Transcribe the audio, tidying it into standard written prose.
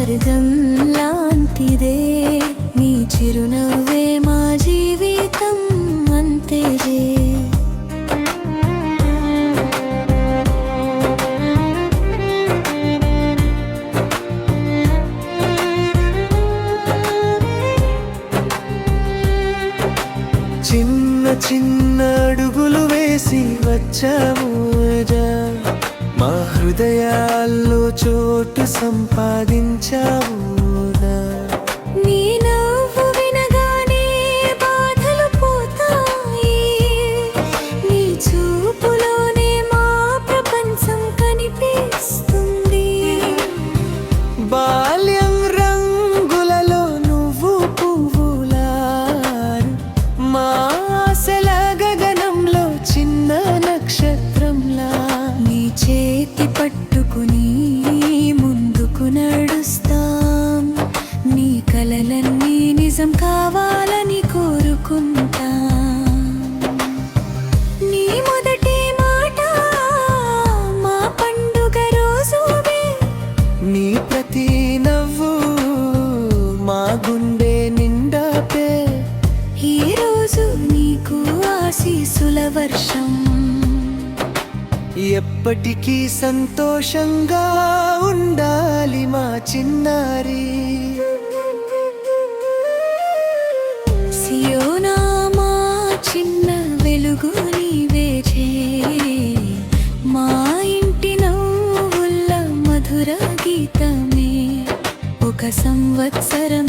స్వర్గం లాంటిదే నీ చిరునవ్వే మా జీవితం అంతేలే. చిన్న చిన్న అడుగులు వేసి వచ్చాము, మా హృదయాల్లో చోటు సంపాదించావు. నీ నవ్వు వినగానే బాధలు పోతాయి, నీ చూపులోనే మా ప్రపంచం కనిపిస్తుంది. బాల్యం రంగులలో నువ్వు పువ్వులా, మా ఆశల గగనంలో చిన్న నక్షత్రంలా. నీ చేతి పట్టుకుని ముందుకు నడుస్తాం, నీ కలలన్నీ నిజం కావాలని కోరుకుంటాం. నీ మొదటి మాట మా పండుగ రోజువే, నీ ప్రతి నవ్వు మా గుండె నిండాపే. ఈ రోజు నీకు ఆశీస్సుల వర్షం. ఎప్పటికీ సంతోషంగా ఉండాలి మా చిన్నారి. సియోనా మా చిన్న వెలుగు నీవేచే, మా ఇంటి నవ్వుల మధుర గీతమే. ఒక సంవత్సరం